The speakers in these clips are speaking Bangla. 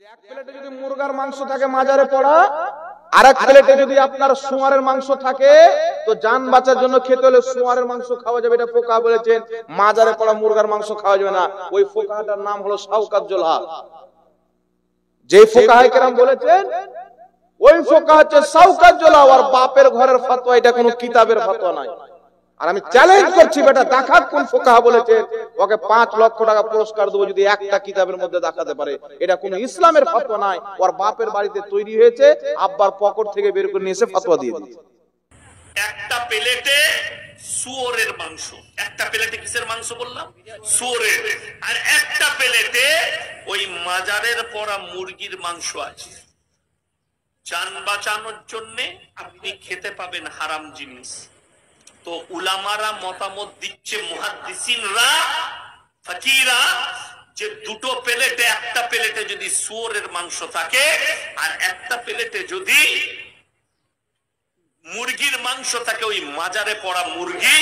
এক প্লেটে যদি মুরগার মাংস থাকে মাজারে পড়া, আর এক প্লেটে যদি আপনার শুয়ারের মাংস থাকে, তো জান বাঁচার জন্য খেতে হলে শুয়ারের মাংস খাওয়া যাবে, এটা ফোকাহা বলেছেন। মাজারে পড়া মুরগার মাংস খাওয়া যাবে না। ওই ফোকাহাটার নাম হলো শাওকাত জোলহা। যে ফোকাহায়ে কেরাম বলেছেন, ওই ফোকাহা হচ্ছে শাওকাত জোলহা। আর বাপের ঘরের ফতোয়া, এটা কোনো কিতাবের ফতোয়া নয়। আর আমি চ্যালেঞ্জ করছি, বেটা দেখাক কোন ফোকাহা বলেছেন, ওকে 5 লক্ষ টাকা পুরস্কার দেবো যদি একটা কিতাবের মধ্যে দেখাতে পারে। এটা কোনো ইসলামের ফতোয়া নয়। ওর বাপের বাড়িতে তৈরি হয়েছে, আব্বার পকেট থেকে বের করে নিয়ে এসে ফতোয়া দিয়ে দিয়েছে। একটা প্লেটে শুয়োরের মাংস, একটা প্লেটে কিসের মাংস বললাম? শুয়োরের। আর একটা প্লেটে ওই মাজারের পড়া মুরগির মাংস আছে। জান বাঁচানোর জন্য আপনি খেতে পাবেন হারাম জিনিস। তো উলামারা মতামত দিচ্ছে, মুহাদ্দিসিনরা, ফাকিরা, যে দুটো প্লেটে, একটা প্লেটে যদি শুয়োরের মাংস থাকে আর একটা প্লেটে যদি মুরগির মাংস থাকে, ওই মাজারে পড়া মুরগি,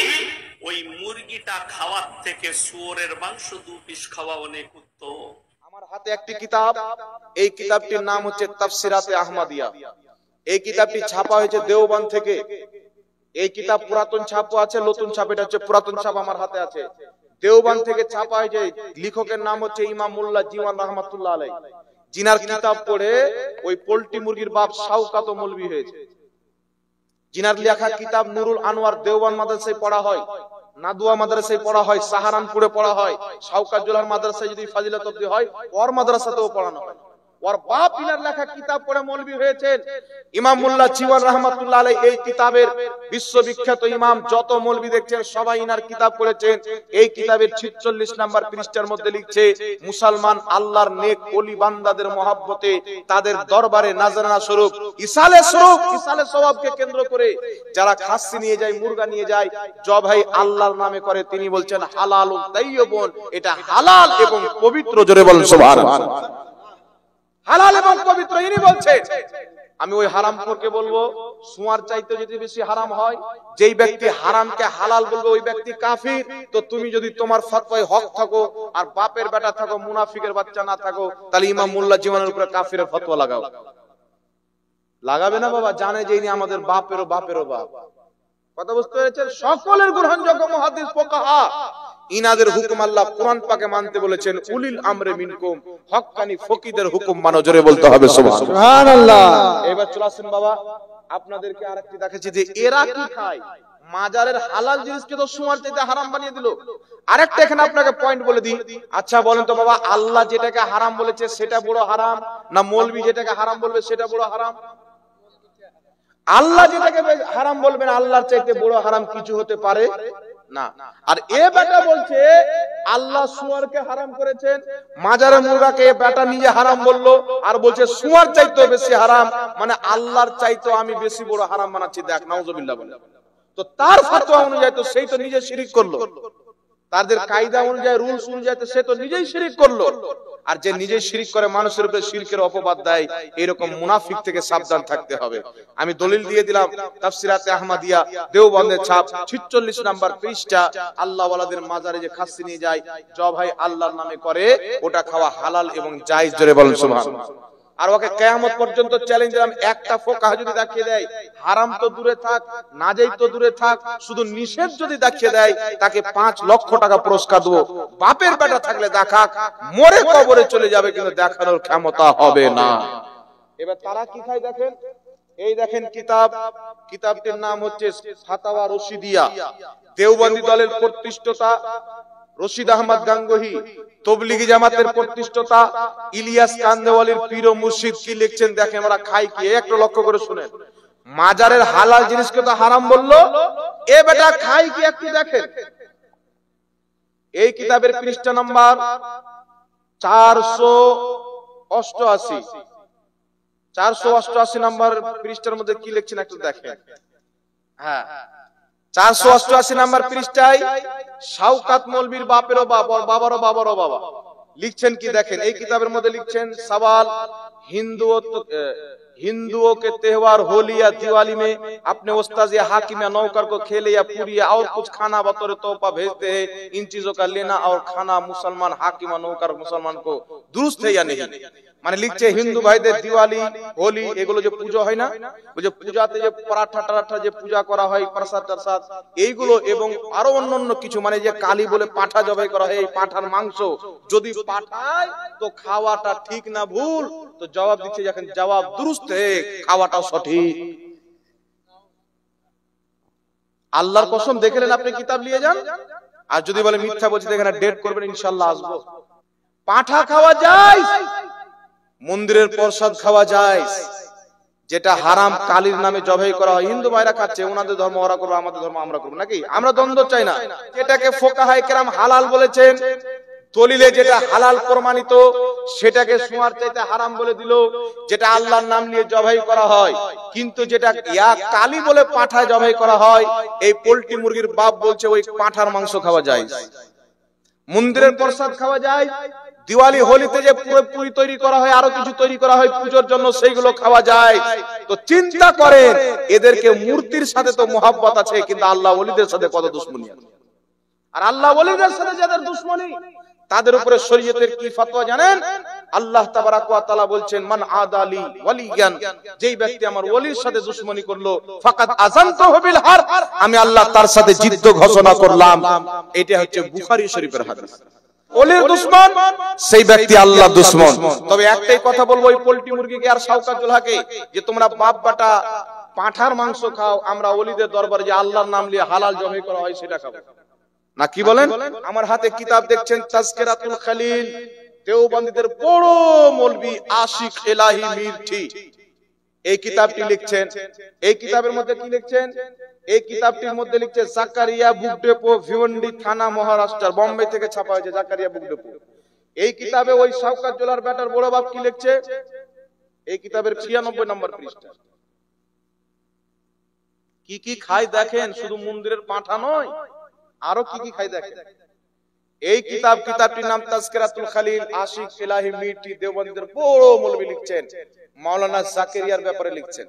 ওই মুরগিটা খাওয়ার থেকে শুয়োরের মাংস 2 পিস খাওয়া অনেক উত্তম। আমার হাতে একটি কিতাব, এই কিতাবটির নাম হচ্ছে তাফসিরাতে আহমদিয়া। এই কিতাবটি ছাপা হয়েছে দেওবন্দ থেকে। এই কিতাব পুরাতন ছাপও আছে, নতুন ছাপ। এটা হচ্ছে পুরাতন ছাপ, আমার হাতে আছে। দেওবন্দ থেকে ছাপা হয়েছে। লেখকের নাম হচ্ছে ইমাম মোল্লা জীওয়ান রহমাতুল্লাহ আলাইহি। জিনার কিতাব পড়ে ওই পোল্ট্রি মুরগির বাপ শাওকাত মৌলভী হয়েছে। জিনার লেখা কিতাব নুরুল আনোয়ার দেওবন্দ মাদ্রাসায় পড়া হয়, নাদুয়া মাদ্রাসায় পড়া হয়, সাহারানপুরে পড়া হয়। শাওকাত জোলহার মাদ্রাসায় যদি ফাজিলাত অবধি হয়, ওর মাদ্রাসাতেও পড়ানো হয়। ওর বাপ ইনার লেখা কিতাব পড়ে মৌলভী হয়েছেন ইমাম মোল্লা জীওয়ান রহমাতুল্লাহ আলাইহি। এই কিতাবের বিশ্ববিখ্যাত ইমাম যত মৌলভী দেখছেন সবাই ইনার কিতাব পড়েছেন। এই কিতাবের 46 নাম্বার পৃষ্ঠার মধ্যে লিখছে, মুসলমান আল্লাহর নেক ওলি বান্দাদের মহব্বতে তাদের দরবারে নাজরানা স্বরূপ ইসালে সওয়াবকে কেন্দ্র করে যারা খাসি নিয়ে যায়, মুরগা নিয়ে যায়, জবাই আল্লাহর নামে করে, তিনি বলছেন হালালুন তাইয়্যিবুন, এটা হালাল এবং পবিত্র। জোরে বলেন সুবহানাল্লাহ। হালাল এবং পবিত্র ইনি বলছেন। আমি ওই হারামখোরকে বলবো, শুয়ার চাইতে যদি বেশি হারাম হয়, যেই ব্যক্তি হারামকে হালাল বলবে ওই ব্যক্তি কাফির। তো তুমি যদি তোমার ফতোয়ায় হক থাকো আর বাপের বেটা থাকো, মুনাফিকের বাচ্চা না থাকো, তাহলে ইমাম মোল্লা জীবনের উপরে কাফিরের ফতোয়া লাগাও। লাগাবে না বাবা, জানে যে ইনি আমাদের বাপেরও বাপ। কথা বুঝতে পেরেছেন? সকলের গ্রহণযোগ্য মুহাদ্দিস ফুকাহা, ইনাদের হুকুম আল্লাহ কোরআন পাকে মানতে বলেছেন, উলিল আমরে মিনকুম, হক্কানি ফকিদের হুকুম মানো। জোরে বলতে হবে সুবহানাল্লাহ। এবার চলে আসেন বাবা, আপনাদেরকে আরেকটি দেখাচ্ছি যে এরা কি খায়। মাজারের হালাল জিনিসকে তো শুয়ার চাইতে হারাম বানিয়ে দিল। আরেকটা এখানে আপনাকে পয়েন্ট বলে দিই। আচ্ছা বলেন তো বাবা, আল্লাহ যেটাকে হারাম বলেছে সেটা বড় হারাম, না মৌলভী যেটাকে হারাম বলবে সেটা বড় হারাম? আল্লাহ যেটাকে হারাম বলবেন, আল্লাহর চাইতে বড় হারাম কিছু হতে পারে না। আর এ বেটা বলছে আল্লাহ শুয়ারকে হারাম করেছেন, মাজারে মুরগাকে বেটা নিজে হারাম বললো, আর বলছে শুয়ার চাইতে বেশি হারাম, মানে আল্লাহর চাইতে আমি বেশি বড় হারাম বানাচ্ছি। দেখ, নাউজুবিল্লাহ বলে। তো তার ফতোয়া অনুযায়ী তো সেই তো নিজে শিরিক করলো, তাদের কায়দা অনুযায়ী, রুলস অনুযায়ী সে তো নিজেই শিরিক করলো। আর যে নিজে শিরিক করে মানুষের উপরে শিরকের অপবাদ দেয়, এরকম মুনাফিক থেকে সাবধান থাকতে হবে। আমি দলিল দিয়ে দিলাম, তাফসিরাতে আহমদিয়া দেওবন্দের ছাপ 46 নাম্বার পৃষ্ঠা। আল্লাহ ওয়ালাদের মাজারে যে খাসি নিয়ে যায়, জবাই আল্লাহর নামে করে, ওটা খাওয়া হালাল এবং জায়েজ। জোরে বলেন সুবহানাল্লাহ। আর ওকে কিয়ামত পর্যন্ত চ্যালেঞ্জ দিলাম, একটা ফোকাহা যদি দেখিয়ে দেয়, হারাম তো দূরে থাক, নাজায়েজ তো দূরে থাক, শুধু নিষেধ যদি দেখিয়ে দেয়, তাকে 5 লক্ষ টাকা পুরস্কার দেবো। বাপের বেটা থাকলে দেখাক, মরে কবরে চলে যাবে, কিন্তু দেখানোর ক্ষমতা হবে না। এবার তারা কি খায় দেখেন, এই দেখেন কিতাব, কিতাবটির নাম হচ্ছে ফাতাওয়া রশিদিয়া। দেওবন্দি দলের প্রতিষ্ঠাতা রশিদ আহমদ গাঙ্গুহি, তবলিগি জামাতের প্রতিষ্ঠাতা ইলিয়াস কান্দেওয়ালির পীর ও মুর্শিদ কি লিখছেন দেখেন। ওরা খায় কি, একটু লক্ষ্য করে শুনেন। মাজারের হালাল জিনিসকে তো হারাম বললো, এ বেটা খায় কি একটু দেখেন। এই কিতাবের পৃষ্ঠা নাম্বার 488 নাম্বার পৃষ্ঠার মধ্যে কি লিখছেন একটু দেখেন। হ্যাঁ, 488 নাম্বার পৃষ্ঠায় শাওকাত মৌলভীর বাপেরও বাপ, বাবারও বাবা লিখছেন কি দেখেন। এই কিতাবের মধ্যে লিখছেন, সওয়াল हिंदुओं के त्योहार होली या दिवाली में अपने उस्ताद या हाकिम या नौकर को खेले या पूरी या और कुछ खाना बतौर तोहफा भेजते हैं। इन चीजों का लेना और खाना मुसलमान हाकिम या नौकर मुसलमान को दुरुस्त है या नहीं? মানে লিখছে হিন্দু ভাইদের দিওয়ালি হোলি এগুলো যে পূজা হয় না, ওই যে পূজাতে যে পরাঠা টারাঠা যে পূজা করা হয়, প্রসাদ টারসাদ এইগুলো এবং আরো অন্যান্য কিছু, মানে যে কালী বলে পাঠা জবাই করা হয়, এই পাঠার মাংস যদি পাঠায় তো খাওয়াটা ঠিক না ভুল? তো জবাব দিচ্ছে যখন জবাব দুরুস্ত হে, খাওয়াটাও সঠিক। আল্লাহর কসম দেখলেন, আপনি কিতাব নিয়ে যান, আর যদি বলে মিথ্যা বলছি এখানে ডেট করবেন, ইনশাআল্লাহ আসবো। পাঠা খাওয়া যায়, মন্দিরের প্রসাদ খাওয়া যায়, যেটা হারাম কালীর নামে জবাই করা হয়। হিন্দু ভাইরা খাচ্ছে, ওনাদের ধর্ম ওরা করবে, আমাদের ধর্ম আমরা করবো নাকি? আমরা দ্বন্দ্ব চাই না। এটাকে ফোকাহায়ে কেরাম হালাল বলেছেন, দলিলে যেটা হালাল প্রমাণিত সেটাকে সোয়ার চাইতে হারাম বলে দিল, যেটা আল্লাহর নাম নিয়ে জবাই করা হয়। কিন্তু যেটা ইয়া কালী বলে পাঠা জবাই করা হয়, এই পোল্ট্রি মুরগির বাপ বলছে ওই পাঠার মাংস খাওয়া যায়, মন্দিরের প্রসাদ খাওয়া যায়, দিওয়ালি হোলিতে যে পুরি তৈরি করা হয়, আরো কিছু তৈরি করা হয় পূজোর জন্য, সেইগুলো খাওয়া যায়। তো চিন্তা করেন, এদেরকে মূর্তির সাথে তো মোহাব্বত আছে, কিন্তু আল্লাহ ওলিদের সাথে কত দুশমনি আছে। আর আল্লাহ ওলিদের সাথে যাদের দুশমনি, তাদের উপরে শরীয়তের কি ফতোয়া জানেন? আল্লাহ তাবারাক ওয়া তাআলা বলছেন, মান আদালি ওয়ালিয়ান, যেই ব্যক্তি আমার ওলির সাথে দুশমনি করলো, ফাকাদ আযানতুহু বিল হারব, আমি আল্লাহ তার সাথে যুদ্ধ ঘোষণা করলাম। এটা হচ্ছে বুখারী শরীফের হাদিস। ওলির দুশমন সেই ব্যক্তি আল্লাহর দুশমন। তবে একটাই কথা বলবো, ওই পোল্ট্রি মুরগিকে আর শাওকাতুল্লাহকে যে তোমরা বাপ বাটা পাঁঠার মাংস খাও, আমরা ওলিদের দরবারে যে আল্লাহর নাম নিয়ে হালাল জবাই করা হয় সেটা খাবো না। কি বলেন? আমার হাতে কিতাব দেখছেন, তাজকিরাতুল খলিল, দেওবন্দীদের বড় মৌলভী আশিক এলাহি মির্ঠি এই কিতাবটি লিখছেন। এই কিতাবের মধ্যে কি লিখছেন? এই কিতাবটির মধ্যে লিখছে জাকারিয়া বুক ডেপো, ভিওয়ান্ডি থানা, মহারাষ্ট্র, বোম্বে থেকে ছাপা হয়েছে জাকারিয়া বুক ডেপো। এই কিতাবে ওই শাওকাতুল্লাহর বেটার বড় বাপ কি লিখছে? এই কিতাবের 96 নম্বর পৃষ্ঠা। কি কি খায় দেখেন, শুধু মন্দিরের পাঁঠা নয়, আরো কি কি খায় দেখেন। এই কিতাবটির নাম তাজকিরাতুল খলিল, আশিক এলাহি মির্ঠি, দেওবন্দের বড় মৌলভী লিখছেন, মাওলানা জাকারিয়ার ব্যাপারে লিখছেন।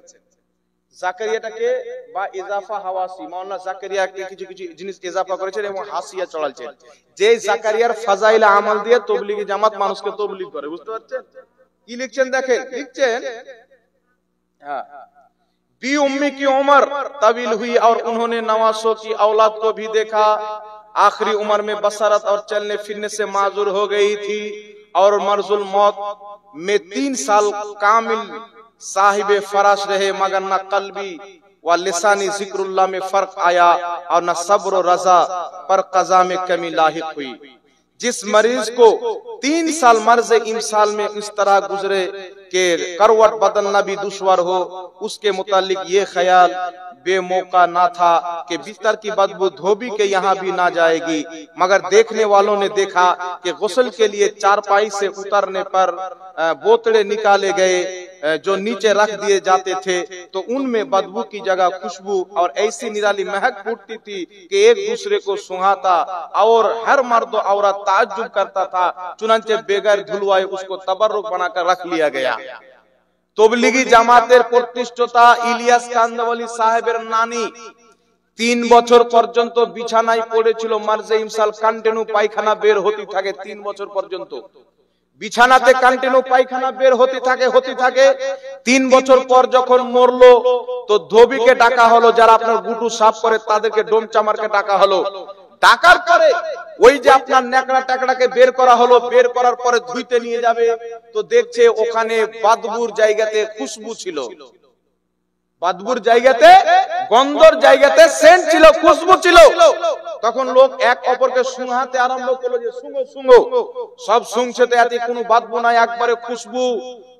জাকারিয়াটাকে বা ইজাফা হাওয়াসি, মাওলানা জাকারিয়াকে কিছু কিছু জিনিস ইজাফা করেছেন এবং হাসিয়া চড়ালছেন। যে জাকারিয়ার ফাজাইল আমল দিয়ে তবলিগি জামাত মানুষকে তবলিগ করে, বুঝতে পারছেন? কি লিখছেন দেখেন, লিখছেন, হ্যাঁ, बी उम्मी की उम्र तवील हुई और उन्होंने नवासों की औलाद को भी देखा। आखिरी उम्र में बसरत और चलने फिरने से माजूर हो गई थी और मर्जुल मौत में 3 साल कामिल साहिबे फराश रहे, मगर न कल्बी व लिसानी जिक्रुल्लाह में फर्क आया और न सब्र रजा पर कज़ा में कमी लाहिक हुई। जिस मरीज को 3 साल मर्ज इमसाल में इस तरह गुजरे कि करवट बदलना भी दुश्वार हो, उसके मुतालिक ये ख्याल बेमौका ना था कि बिस्तर की बदबू धोबी के यहाँ भी ना जाएगी, मगर देखने वालों ने देखा कि गुस्ल के लिए चारपाई से उतरने पर बोतड़े निकाले गए जो नीचे रख दिए जाते थे, तो उनमें बदबू की जगह खुशबू और ऐसी निराली महक फूटती थी कि एक दूसरे को सुहाता और हर मर्द औरत ताज्जुब करता था। चुनांचे बेगैर धुलवाए उसको तबर्रुक बनाकर रख लिया गया। তবলিগি জামাতের প্রতিষ্ঠাতা ইলিয়াস কান্দাওয়ালি সাহেবের নানি 3 বছর পর্যন্ত বিছানায় পড়েছিল, মার্জে ইমসাল কন্টিনিউ পায়খানা বের হতে থাকে 3 বছর পর্যন্ত। বিছানাতে কন্টিনিউ পায়খানা বের হতে থাকে 3 বছর পর যখন মরলো তো ধোবিকে ডাকা হলো, যারা আপনার গুটু সাফ করে তাদেরকে ডোমচামারকে ডাকা হলো। ডাকার পরে ওই যে আপনার নেকড়া টাকড়াকে বের করা হলো, বের করার পরে ধুইতে নিয়ে যাবে তো দেখছে ওখানে বাদবুর জায়গাতে খুশবু ছিল, বাদবুর জায়গাতে, গন্ধর জায়গাতে সেন্ট ছিল, খুশবু ছিল। তখন লোক এক অপরকে সুঙাতে আরম্ভ করলো যে সুঙো সুঙো, সব শুনছে তো এতে কোনো বাদবু নাই, একবারে খুশবু।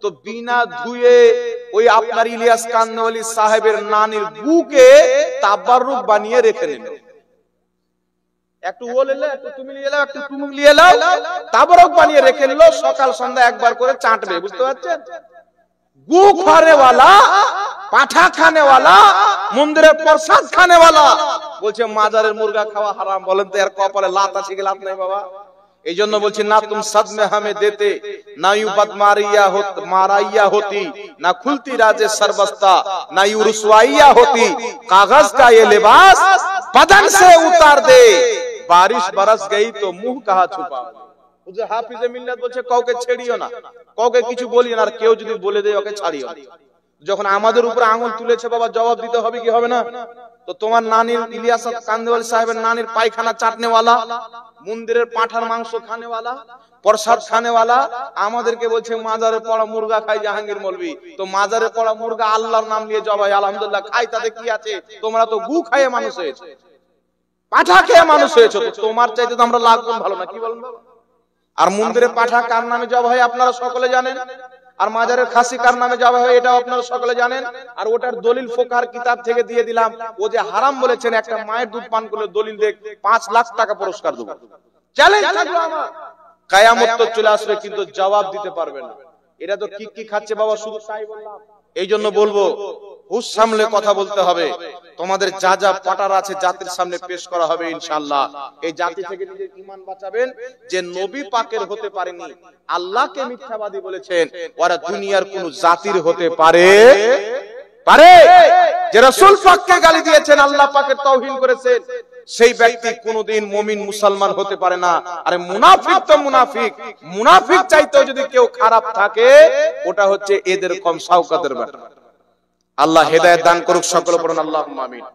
তো বিনা ধুয়ে ওই আপনার ইলিয়াস কান্দাওয়ালি সাহেবের নানির বুকে তাবাররুক বানিয়ে রেখে দিল। একটু ও লেলে, একটু তুমি নিয়ে নাও, একটু তুমি নিয়ে নাও, তাবাররুক বানিয়ে রেখে নিল। সকাল সন্ধ্যা একবার করে চাটবে, বুঝতে পারছেন? গু খানে वाला, পাঠা খানে वाला, মন্দিরের প্রসাদ খানে वाला বলছে মাজারের মুরগা খাওয়া হারাম। বলেন তো এর কপালে লাত আছে কি লাত নাই বাবা? এই জন্য বলছি না তুম সদমে হামে দেতে না ইউ বদ মারাইয়া হতি না খুলতি রাজে সরবস্তা না ইউ রুসওয়াইয়া হতি কাগজ का ये लिबास बदन से उतार दे बारिश बरस गई तो मुंह कहां छुपा হুজুর হাফিজে মিল্লাত বলছে কাউকে ছেড়িও না, কাউকে কিছু বলিও না, আর কেউ যদি বলে দেয় ওকে ছাড়িও না। যখন আমাদের উপর আঙুল তুলেছে বাবা জবাব দিতে হবে কি হবে না? তো তোমার নানির ইলিয়াস কান্দেওয়ালি সাহেবের নানির পায়খানা চাটনেওয়ালা, মন্দিরের পাঁঠার মাংস খানেওয়ালা, প্রসাদ খানেওয়ালা আমাদেরকে বলছে মাজারে পড়া মুরগা খাই জাহাঙ্গীর মৌলভী। তো মাজারে পড়া মুরগা আল্লাহর নাম নিয়ে জবাই আলহামদুলিল্লাহ খাই, তাতে কি আছে? তোমরা তো গু খায়ে মানুষ হয়েছে, পাঁঠা খেয়ে মানুষ হয়েছে, তো তোমার চাইতে তো আমরা লাখ গুণ ভালো না, কি বলেন বাবা? আর মন্দিরে পাঁঠা কার নামে জবাই হয় আপনারা সকলে জানেন, আর মাজারের খাসি কার নামে জবাই হয় এটাও আপনারা সকলে জানেন। আর ওটার দলিল ফোকার কিতাব থেকে দিয়ে দিলাম, ও যে হারাম বলেছেন একটা মায়ের দুধ পান করলে দলিল দেখ 5 লাখ টাকা পুরস্কার দেব। চ্যালেঞ্জ থাকলো আমার, কিয়ামত তো চলে আসবে কিন্তু জবাব দিতে পারবে না। এটা তো কি খাচ্ছে বাবা, শুধু তাই বললাম। এই জন্য বলবো হুঁশ সামলে কথা বলতে হবে। তোমাদের যা যা পাটার আছে জাতির সামনে পেশ করা হবে ইনশাআল্লাহ। এই জাতি থেকে নিজের ঈমান বাঁচাবেন। যে নবী পাকের হতে পারেনি, আল্লাহকে মিথ্যাবাদী বলেছেন, ওরা দুনিয়ার কোন জাতির হতে পারে যে রাসূল পাককে গালি দিয়েছেন, আল্লাহ পাকের তাওহীন করেছেন, সেই ব্যক্তি কোনদিন মুমিন মুসলমান হতে পারে না। আরে মুনাফিক তো মুনাফিক, মুনাফিক চাইতেও যদি কেউ খারাপ থাকে ওটা হচ্ছে এদের কম শাওকাতের ব্যাপার। আল্লাহ হেদায়েত দান করুক, সকলে পড়ুন আল্লাহুম্মা আমিন।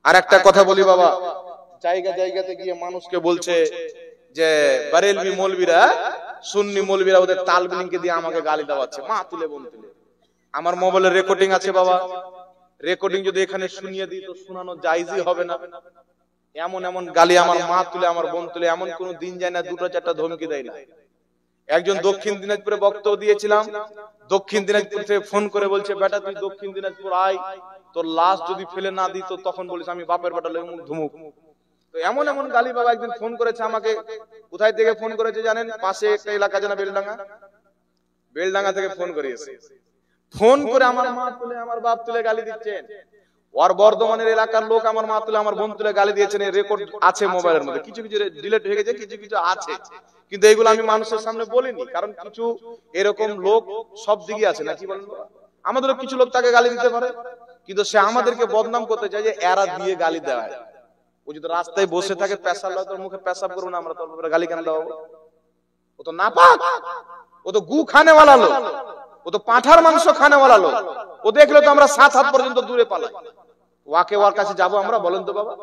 আর একটা কথা বলি বাবা, জায়গা জায়গাতে গিয়ে মানুষকে বলছে যে বারেলভি মৌলবীরা, সুন্নি মৌলবীরা ওদের তালবিনকে দিয়ে আমাকে গালি দেওয়াচ্ছে, মা তুলে বোন তুলে। আমার মোবাইলে রেকর্ডিং আছে বাবা, রেকর্ডিং যদি এখানে শুনিয়ে দিই তো শোনানো জায়েজই হবে না। এমন এমন গালি আমার মা তুলে আমার বোন তুলে, এমন কোন দিন যায় না 2-4টা ধমকি দেয় না। একজন দক্ষিণ দিনাজপুরে বক্তব্য দিয়েছিলাম, দক্ষিণ দিনাজপুর থেকে ফোন করে বলছে বেটা তুই দক্ষিণ দিনাজপুর আয়, তোর লাশ যদি ফেলে না দিত তখন বলিস আমি বাপের বেটা লই মুখ ধুমুক। তো এমন এমন গালি বাবা একদিন ফোন করেছে আমাকে। কোথায় থেকে ফোন করেছে জানেন? পাশে একটা এলাকা জানা বেলডাঙ্গা থেকে ফোন করেছে। ফোন করে আমার মা তুলে আমার বাপ তুলে গালি দিচ্ছেন। ওর বর্ধমানের এলাকার লোক আমার মা তুলে আমার বোন তুলে গালি দিয়েছেন, এই রেকর্ড আছে মোবাইলের মধ্যে। কিছু কিছু ডিলিট হয়ে গেছে, কিছু কিছু আছে, কিন্তু এগুলো আমি মানুষের সামনে বলিনি, কারণ কিছু এরকম লোক সব দিকে আছে না, কি বলেন? আমাদেরও কিছু লোক তাকে গালি দিতে পারে, কিন্তু সে আমাদেরকে বদনাম করতে চায় যে এরা দিয়ে গালি দেয়। ও যদি রাস্তায় বসে থাকে পেশাব লাগে, তোর মুখে পেশাব করবো না, আমরা তোর উপরে গালি কেন দেবো? ও তো নাপাক, ও তো গু খানেওয়ালা লোক, ও তো পাঁঠার মাংস খানেওয়ালা লোক। ও দেখলে তো আমরা 7 হাত পর্যন্ত দূরে পালাই। ওয়াকে ওর কাছে যাবো আমরা? বলেন তো বাবা,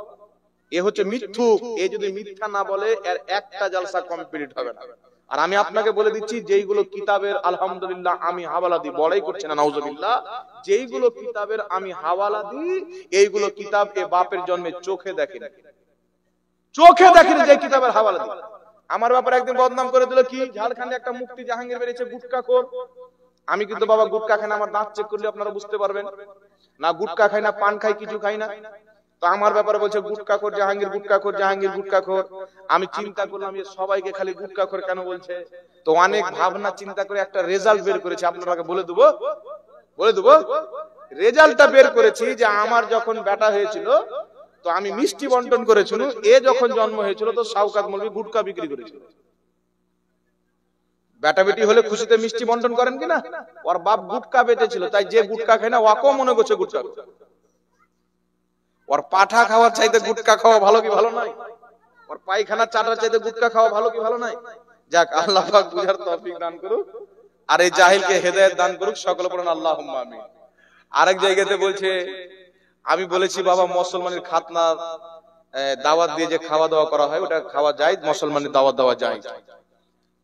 এ হচ্ছে মিথ্যুক। এ যদি মিথ্যা না বলে এর একটা জলসা কমপ্লিট হবে না। আর আমি আপনাকে বলে দিচ্ছি, যেইগুলো কিতাবের আলহামদুলিল্লাহ আমি হাওয়ালা দিই, বড়াই করছে না নাউজুবিল্লাহ, যেইগুলো কিতাবের আমি হাওয়ালা দিই এইগুলো কিতাব এ বাপের জন্মে চোখে দেখেনি, যে কিতাবের হাওয়ালা দিই। আমার ব্যাপারে একদিন বদনাম করে দিল কি, ঝাড়খণ্ডে একটা মুফতি জাহাঙ্গীর বেরিয়েছে গুটকাখোর। আমি কিন্তু বাবা গুটকা খাই না, আমার দাঁত চেক করলে আপনারা বুঝতে পারবেন। না গুটকা খাই না, পান খাই, কিছু খাই না। তো আমার ব্যাপারে বলছে গুটকাখোর জাহাঙ্গীর, গুটকাখোর জাহাঙ্গীর, গুটকাখোর। আমি চিন্তা করলাম যে সবাইকে খালি গুটকাখোর কেন বলছে। তো অনেক ভাবনা চিন্তা করে একটা রেজাল্ট বের করেছি, আপনাকে বলে দেবো। রেজাল্টটা বের করেছি যে আমার যখন বেটা হয়েছিল তো আমি মিষ্টি বন্টন করেছিল, এ যখন জন্ম হয়েছিল তো শাওকাত মৌলভী গুটকা বিক্রি করেছিল। বেটা বেটি হলে খুশিতে মিষ্টি বন্টন করেন কিনা? ওর বাপ গুটকা বেচেছিল, তাই যে গুটকা খায় না ওকেও মনে করছে গুটকা। ওর পাঠা খাওয়ার চাইতে গুটকা খাওয়া ভালো কি ভালো নয়? ওর পায়খানা চাটার চাইতে গুটকা খাওয়া ভালো কি ভালো নয়? যাক, আল্লাহ পাক বুঝার তৌফিক দান করুক, আর এই জাহিলকে হেদায়েত দান করুক, সকলে পড়ুন আল্লাহুম্মা আমিন। আরেক জায়গাতে বলছে, আমি বলেছি বাবা মুসলমানের খাতনার দাওয়াত দিয়ে যে খাওয়া দাওয়া করা হয় ওটা খাওয়া যায়, মুসলমানের দাওয়াত দেওয়া যায়।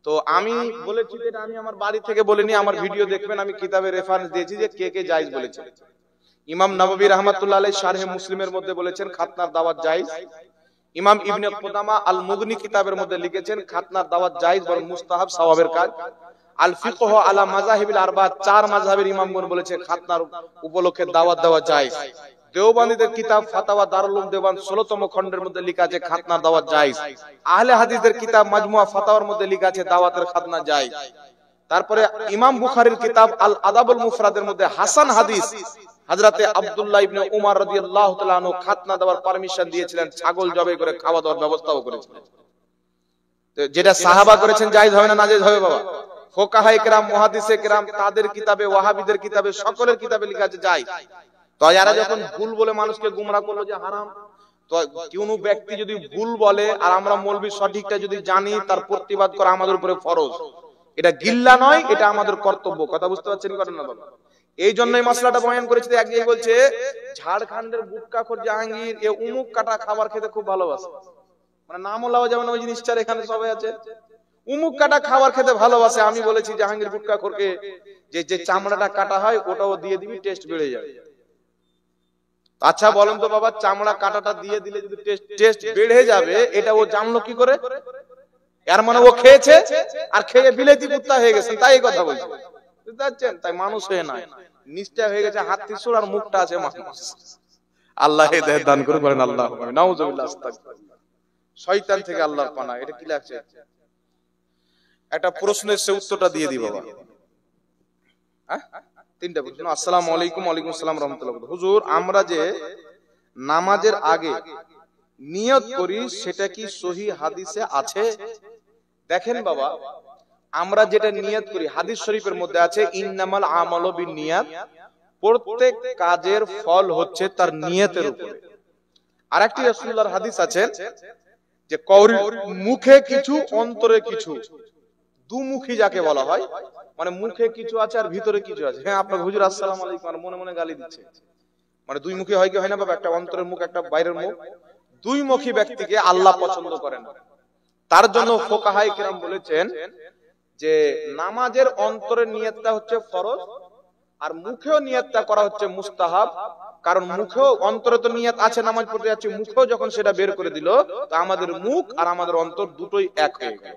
তো আমি বলেছি যে আমি আমার বাড়ি থেকে বলিনি, আমার ভিডিও দেখবেন, আমি কিতাবে রেফারেন্স দিয়েছি যে কে জায়েজ বলেছে। ইমাম নববী রাহমাতুল্লাহ আলাইহি শারহে মুসলিমের মধ্যে বলেছেন খাতনার দাওয়াত জায়েজ। ইমাম ইবনে কুদামা আল মুগনি কিতাবের মধ্যে লিখেছেন খাতনার দাওয়াত জায়েজ, বরং মুস্তাহাব, সওয়াবের কাজ। আল ফিকহ আলা মাযাহিবিল আরবা, 4 মাযহাবের ইমামগণ বলেছে খাতনার উপলক্ষে দাওয়াত দেওয়া জায়েজ। দেওবন্দীদের কিতাব ফাতাওয়া দারুল উলুম দেওবন্দ 16তম খণ্ডের মধ্যে লেখা আছে খাতনার দাওয়াত জায়েজ। আহলে হাদিসের কিতাব মাজমুআ ফাতাওয়ার মধ্যে লেখা আছে দাওয়াতের খাতনা জায়েজ। তারপরে ইমাম বুখারীর কিতাব আল আদাবুল মুফরাদের মধ্যে হাসান হাদিস হযরতে আব্দুল্লাহ ইবনে উমর রাদিয়াল্লাহু তাআলা আনহু খাতনা দেওয়ার পারমিশন দিয়েছিলেন, ছাগল জবাই করে খাওয়া দাওয়ার ব্যবস্থাও করেছিলেন। যেটা সাহাবা করেছেন জায়েজ হবে না নাজেজ হবে বাবা? ফুকাহায়ে কেরাম, মুহাদ্দিসে কেরাম তাদের কিতাবে, ওয়াহাবিদের কিতাবে, সকলের কিতাবে লেখা আছে জায়েজ। তো যারা যখন ভুল বলে মানুষকে গুমরাহ করলো যে হারাম, তো কোন ব্যক্তি যদি ভুল বলে আর আমরা মৌলবি সঠিকটা যদি জানি, তার প্রতিবাদ করা আমাদের উপরে ফরজ। এটা গিল্লা নয়, এটা আমাদের কর্তব্য। কথা বুঝতে পারছেন করেন না বাবা? এই জন্য এই মশলাটা বয়ান করেছে। এক জায়গায় বলছে ঝাড়খণ্ডের গুটকাখোর জাহাঙ্গীর এ উমুক কাটা খাবার খেতে খুব ভালোবাসে, মানে নামও লওয়া যাবে না ওই জিনিসটার, এখানে সবাই আছে। উমুক কাটা খাবার খেতে ভালোবাসে। আমি বলেছি জাহাঙ্গীর গুটকাখোরকে যে চামড়াটা কাটা হয় ওটাও দিয়ে দিবি, টেস্ট বেড়ে যাবে। আচ্ছা বলেন তো বাবা, চামড়া কাটাটা দিয়ে দিলে যদি টেস্ট বেড়ে যাবে, এটা ও জানলো কি করে? এর মানে ও খেয়েছে আর খেয়ে বিলেতি কুত্তা হয়ে গেছে, তাই কথা বলছে। বুঝতে পারছেন? তাই মানুষ হয়ে নাই, নিষ্ঠা হয়ে গেছে হাতির সুর আর মুখটা আছে মানুষ। আল্লাহ হেদায়েত দান করুন, বলেন আল্লাহুম্মা আমিন। নাউযুবিল্লাহ, আস্তাগফিরুল্লাহ। শয়তান থেকে আল্লাহর পানাহ। এটা কি লাগছে? একটা প্রশ্নের সে উত্তরটা দিয়ে দি বাবা। হ্যাঁ, তিনটা প্রশ্ন। আসসালামু আলাইকুম। ওয়ালাইকুম আসসালাম রাহমাতুল্লাহ। হুজুর, আমরা যে নামাজের আগে নিয়ত করি সেটা কি সহিহ হাদিসে আছে? দেখেন বাবা, আমরা যেটা নিয়ত করি হাদিস শরীফের মধ্যে আছে ইন্নামাল আমালু বিন্নিয়াত, প্রত্যেক কাজের ফল হচ্ছে তার নিয়তের উপরে। আরেকটি রাসূলুল্লাহর হাদিস আছে যে কওরির মুখে কিছু অন্তরে কিছু, দুমুখী যাকে বলা হয়, মানে মুখে কিছু আছে আর ভিতরে কিছু আছে। হ্যাঁ, আপনার হুজুর আসসালামু আলাইকুম আর মনে মনে গালি দিচ্ছে, মানে দুই মুখী হয় কি হয় না বাবা? একটা অন্তরের মুখ, একটা বাইরের মুখ। দুই মুখী ব্যক্তিকে আল্লাহ পছন্দ করেন না। তার জন্য ফুকাহায়ে কেরাম বলেছেন যে নামাজের অন্তরের নিয়তটা হচ্ছে ফরজ আর মুখেও নিয়তটা করা হচ্ছে মুস্তাহাব। কারণ মুখেও, অন্তরে তো নিয়ত আছে নামাজ পড়তে যাচ্ছি, মুখেও যখন সেটা বের করে দিল, তো আমাদের মুখ আর আমাদের অন্তর দুটোই এক হয়ে গেল।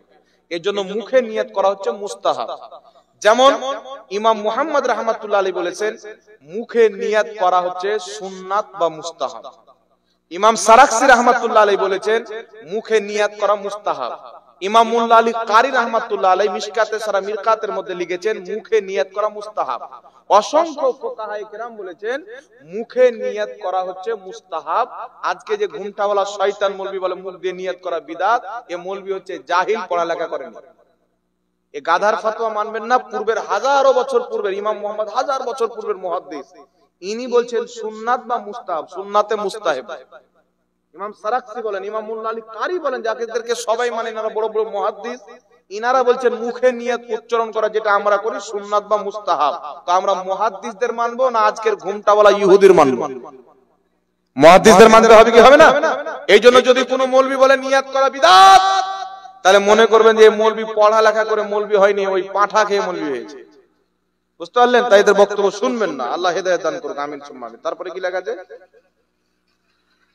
এর জন্য মুখে নিয়ত করা হচ্ছে মুস্তাহাব। যেমন ইমাম মুহাম্মদ রাহমাতুল্লাহ আলাইহি বলেছেন মুখে নিয়ত করা হচ্ছে সুন্নাত বা মুস্তাহাব। ইমাম সারাকসি রাহমাতুল্লাহ আলাইহি বলেছেন মুখে নিয়ত করা মুস্তাহাব। ইমাম মুল্লা আলী কারি রাহমাতুল্লাহ আলাইহি মিশকাতে সারা মিরকাতের মধ্যে লিখেছেন মুখে নিয়ত করা মুস্তাহাব। অসংখ্য ফুকাহায়ে কেরাম বলেছেন মুখে নিয়ত করা হচ্ছে মুস্তাহাব। আজকে যে ঘুমটাওয়ালা শয়তান মৌলবি বলে মুখ দিয়ে নিয়ত করা বিদআত, এ মৌলবি হচ্ছে জাহিল, পড়ালেখা করেন। এ গাধার ফতোয়া মানবেন না। পূর্বের হাজারো বছর পূর্বের ইমাম মুহাম্মদ, হাজার বছর পূর্বের মুহাদ্দিস, ইনি বলছেন সুন্নাত বা মুস্তাহাব, সুন্নাতে মুস্তাহাব। ইমাম সারাকসি বলেন, ইমাম মুল্লা আলী কারি বলেন, যাদেরকে সবাই মানে এনারা বড় বড় মুহাদ্দিস, ইনারা বলছেন মুখে নিয়ত উচ্চারণ করা যেটা আমরা করি সুন্নাত বা মুস্তাহাব। তো আমরা মুহাদ্দিসদের মানবো না আজকের ঘুমটাওয়ালা ইহুদির মানবো? মুহাদ্দিসদের মানতে হবে কি হবে না? এই জন্য যদি কোনো মৌলবি বলে নিয়ত করা বিদআত, তাহলে মনে করবেন যে মৌলবি পড়ালেখা করে মৌলবি হয়নি, ওই পাঁঠা খেয়ে মৌলবি হয়েছে। বুঝতে পারলেন? তাই এদের বক্তব্য শুনবেন না। আল্লাহ হেদায়েত দান করুন, আমিন সুম্মা আমিন। তারপরে কি লেখা আছে?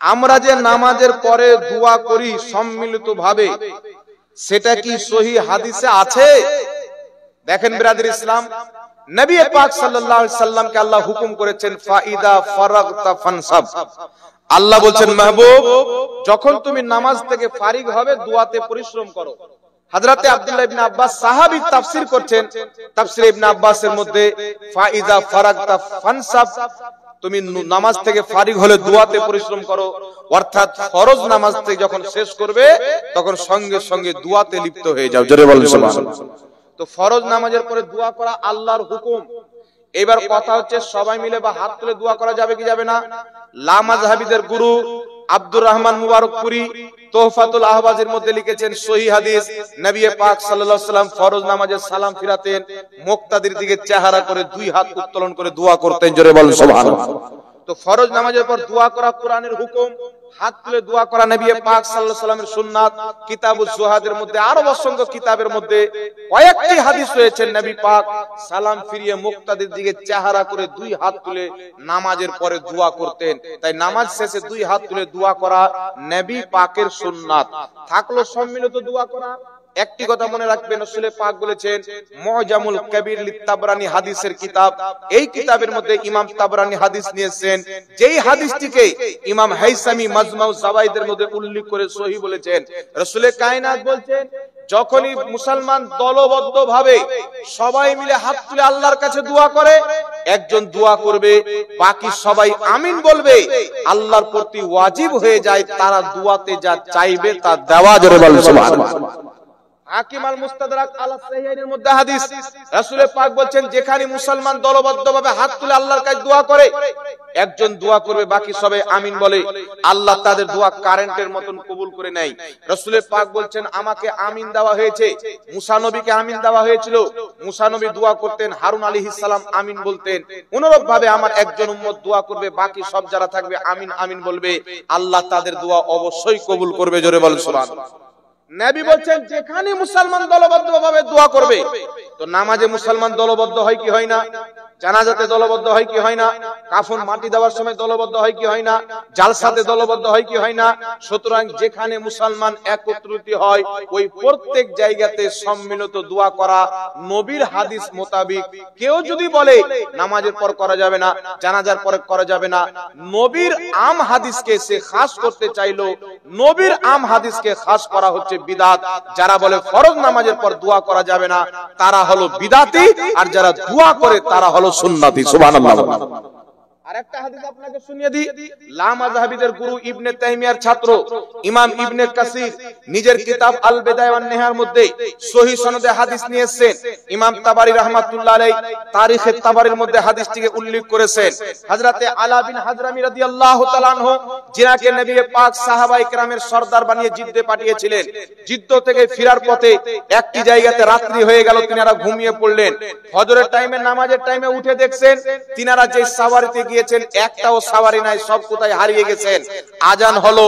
আমরা যে নামাজের পরে দোয়া করি সম্মিলিত ভাবে, সেটা কি সহিহ হাদিসে আছে? দেখেন বিরাদর ইসলাম, নবী পাক সাল্লাল্লাহু আলাইহি সাল্লামকে আল্লাহ হুকুম করেছেন ফাইদা ফারাগতা ফানসাব। আল্লাহ বলছেন মাহবুব, যখন তুমি নামাজ থেকে ফারিগ হবে দোয়াতে পরিশ্রম করো। হযরতে আব্দুল্লাহ ইবনে আব্বাস সাহাবী তাফসীর করছেন, তাফসীর ইবনে আব্বাসের মধ্যে ফাইদা ফারাগতা ফানসাব, তুমি নামাজ থেকে ফারিগ হলে দোয়াতে পরিশ্রম করো, অর্থাৎ ফরজ নামাজ থেকে যখন শেষ করবে তখন সঙ্গে সঙ্গে দোয়াতে লিপ্ত হয়ে যাও। জোরে বলেন সুবহানাল্লাহ। তো ফরজ নামাজের পরে দোয়া করা আল্লাহর হুকুম। এবার কথা হচ্ছে সবাই মিলে বা হাত তুলে দোয়া করা যাবে কি যাবে না? লা মাযহাবীদের গুরু আব্দুর রহমান মুবারকপুরি তোহফাতুল আহবাজের মধ্যে লিখেছেন সহিহ হাদিস, নবী পাক সাল্লাল্লাহু আলাইহি ওয়াসাল্লাম ফরজ নামাজে সালাম ফিরাতেন, মুক্তাদির দিকে চেহারা করে দুই হাত উত্তোলন করে দোয়া করতেন। জোরে বলেন সুবহানাল্লাহ। তো ফরজ নামাজের পর দোয়া করা কোরআনের হুকুম, হাত তুলে দোয়া করা নবী পাক সাল্লাল্লাহু আলাইহি ওয়াসাল্লামের সুন্নাত। কিতাবুজ জুহাদের মধ্যে আরো অসংখ্য কিতাবের মধ্যে কয়েকটি হাদিস রয়েছে নবী পাক সালাম ফিরিয়ে মুক্তাদির দিকে চেহারা করে দুই হাত তুলে নামাজের পরে দোয়া করতেন। তাই নামাজ শেষে দুই হাত তুলে দোয়া করা নবী পাকের সুন্নাত। থাকলো সম্মিলিত দোয়া করা। একটি কথা মনে রাখবেন, রাসূল পাক বলেছেন মুআজামুল কবির লিতাবরানী হাদিসের কিতাব, এই কিতাবের মধ্যে ইমাম তাবরানী হাদিস নিয়েছেন, যেই হাদিসটিকে ইমাম হাইসামি মাজমাউ যাওয়াইদের মধ্যে উল্লেখ করে সহিহ বলেছেন। রাসূল কায়নাত বলছেন যখনই মুসলমান দলবদ্ধভাবে সবাই মিলে হাত তুলে আল্লাহর কাছে দোয়া করে, একজন দোয়া করবে, বাকি সবাই আমিন বলবে, আল্লাহর প্রতি ওয়াজিব হয়ে যায় তারা দোয়াতে যা চাইবে তা দেওয়া। জোরে বলেন সুবহানাল্লাহ। হাকিম আল মুস্তাদরাক আলা সাহিহাইনের মধ্যে হাদিস, রাসূল পাক বলছেন যেখানে মুসলমান দলবদ্ধভাবে হাত তুলে আল্লাহর কাছে দোয়া করে, একজন দোয়া করবে বাকি সবাই আমিন বলে, আল্লাহ তাদের দোয়া কারেন্টের মতন কবুল করে নেয়। রাসূল পাক বলছেন আমাকে আমিন দেওয়া হয়েছে, মুসা নবীকে আমিন দেওয়া হয়েছিল, মুসা নবী দোয়া করতেন, হারুন আলাইহিস সালাম আমিন বলতেন, অনুরূপ ভাবে আমার একজন উম্মত দোয়া করবে, বাকি সব যারা থাকবে আমিন আমিন বলবে, আল্লাহ তাদের দোয়া অবশ্যই কবুল করবে। জোরে বল সুবহানাল্লাহ। নবী বলছেন যেখানে মুসলমান দলবদ্ধভাবে দোয়া করবে, তো নামাজে মুসলমান দলবদ্ধ হয় কি হয় না, জানাজাতে দলবদ্ধ হয় কি হয় না, কাফন মাটি দেওয়ার সময় দলবদ্ধ হয় কি হয় না, জালসাতে দলবদ্ধ হয় কি হয় না। সুতরাং যেখানে মুসলমান একত্রিত হয় ওই প্রত্যেক জায়গাতে সম্মিলিত দোয়া করা নবীর হাদিস মোতাবেক। কেউ যদি বলে নামাজের পর করা যাবে না, জানাজার পরে করা যাবে না, নবীর আম হাদিসকে সে খাস করতে চাইলো, নবীর আম হাদিসকে খাস করা হচ্ছে বিদআত। যারা বলে ফরজ নামাজের পর দোয়া করা যাবে না তারা হলো বিদআতি, আর যারা দোয়া করে তারা হলো সুন্নতি। সুবহানাল্লাহ। আরেকটা হাদিস আপনাকে শুনিয়ে দিই, লামাযহাবীদের গুরু ইবনে তাইমিয়ার ছাত্র ইমাম ইবনে কাসির নিজের কিতাব আল বিদায়া ওয়ান নিহায়ার মধ্যে সহিহ সনদে হাদিস নিয়ে এসেছেন। ইমাম তাবারী রাহমাতুল্লাহ আলাইহি তারিখে তাবারীর মধ্যে হাদিসটিকে উল্লেখ করেছেন। হযরতে আলা বিন হাজরামি রাদিয়াল্লাহু তাআলা আনহু, যিনাকে নবী পাক সাহাবায়ে কেরামের সরদার বানিয়ে জিদ্দে পাঠিয়েছিলেন, জিদ্দ থেকে ফেরার পথে একটি জায়গাতে রাত্রি হয়ে গেল, তিনারা ঘুমিয়ে পড়লেন। ফজরের টাইমে নামাজের টাইমে উঠে দেখছেন তিনারা যে সাওয়ারিতে গিয়েছেন একটাও সাওয়ারি নাই, সব কোথায় হারিয়ে গেছেন। আজান হলো,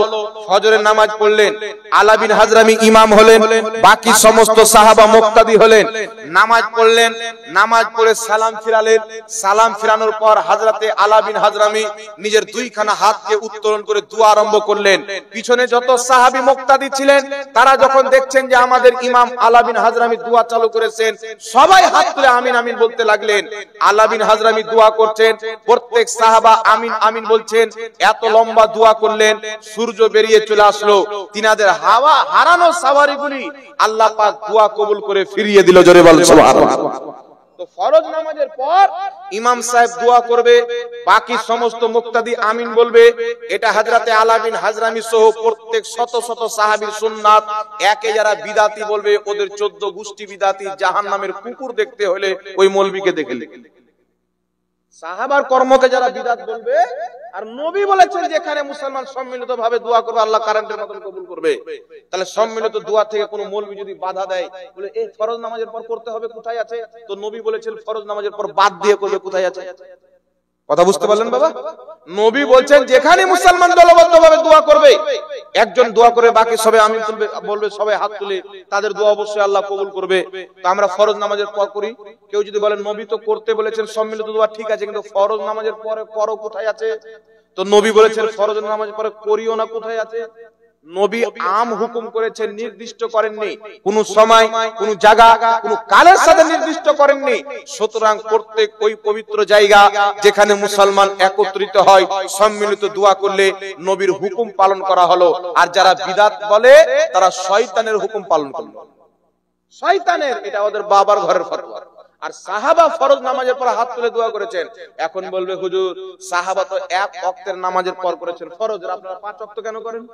ফজরের নামাজ পড়লেন, আলা বিন হাজরামি ইমাম হলেন, বাকি সমস্ত সাহাবা মুক্তাদি হলেন, নামাজ পড়লেন, নামাজ পড়ে সালাম ফিরালেন। সালাম ফিরানোর পর হযরতে আলা বিন হাজরামি নিজের দুইখানা হাতকে উত্তোলন করে দোয়া আরম্ভ করলেন। পিছনে যত সাহাবী মুক্তাদি ছিলেন তারা যখন দেখছেন যে আমাদের ইমাম আলা বিন হাজরামি দোয়া চালু করেছেন, সবাই হাত তুলে আমিন আমিন বলতে লাগলেন। আলা বিন হাজরামি দোয়া করছেন, প্রত্যেক সাহাবা আমিন আমিন বলছেন। এত লম্বা দোয়া করলেন, সূর্য বেরিয়ে চলে আসলো, তিনাদের হাওয়া হারানো সাওয়ারিগুলি আল্লাহ পাক দোয়া কবুল করে ফিরিয়ে দিল। জোরে বল সুবহানাল্লাহ। তো ফরজ নামাজের পর ইমাম সাহেব দোয়া করবে, বাকি সমস্ত মুক্তাদি আমিন বলবে। এটা হযরতে আলা বিন হাজরামি সহ প্রত্যেক শত শত সাহাবীর সুন্নাত। একে যারা বিদাতি বলবে ওদের 14 গোষ্ঠী বিদাতি, জাহান্নামের কুকুর দেখতে হলে ওই মৌলবীকে দেখলে। সাহাবার কর্মকে যারা বিদআত বলবে, আর নবী বলেছেন যেখানে মুসলমান সম্মিলিতভাবে দোয়া করবে আল্লাহ কারেন্টের মতন কবুল করবে। তাহলে সম্মিলিত দোয়া থেকে কোনো মৌলবী যদি বাধা দেয়, বলে এই ফরজ নামাজের পর করতে হবে, কোথায় আছে? তো নবী বলেছেন ফরজ নামাজের পর বাদ দিয়ে করবে, কোথায় আছে? কথা বুঝতে পারলেন বাবা? নবী বলছেন যেখানে মুসলমান দলবদ্ধভাবে দোয়া করবে, একজন দোয়া করে বাকি সবাই আমিন বলবে, সবাই হাত তুলে, তাদের দোয়া অবশ্যই আল্লাহ কবুল করবে। তো আমরা ফরজ নামাজের পর করি। কেউ যদি বলেন নবী তো করতে বলেছেন সম্মিলিত দোয়া, ঠিক আছে, কিন্তু ফরজ নামাজের পরে করো, কোথায় আছে? তো নবী বলেছেন ফরজ নামাজের পরে করিও না, কোথায় আছে? নবী আম হুকুম করেছেন, নির্দিষ্ট করেননি, কোন সময়, কোন জায়গা, কোন কালের সাথে নির্দিষ্ট করেননি। সুতরাং প্রত্যেক ওই পবিত্র জায়গা যেখানে মুসলমান একত্রিত হয়, সম্মিলিত দোয়া করলে নবীর হুকুম পালন করা হলো। আর যারা বিদআত বলে তারা শয়তানের হুকুম পালন করলো। শয়তানের, এটা ওদের বাবার ঘরের ফতোয়া। আর সাহাবা ফরজ নামাজের পর হাত তুলে দোয়া করেছেন। এখন বলবে হুজুর সাহাবা তো এক ওয়াক্তের নামাজের পর করেছেন ফরজের, আপনারা 5 ওয়াক্ত কেন করেন?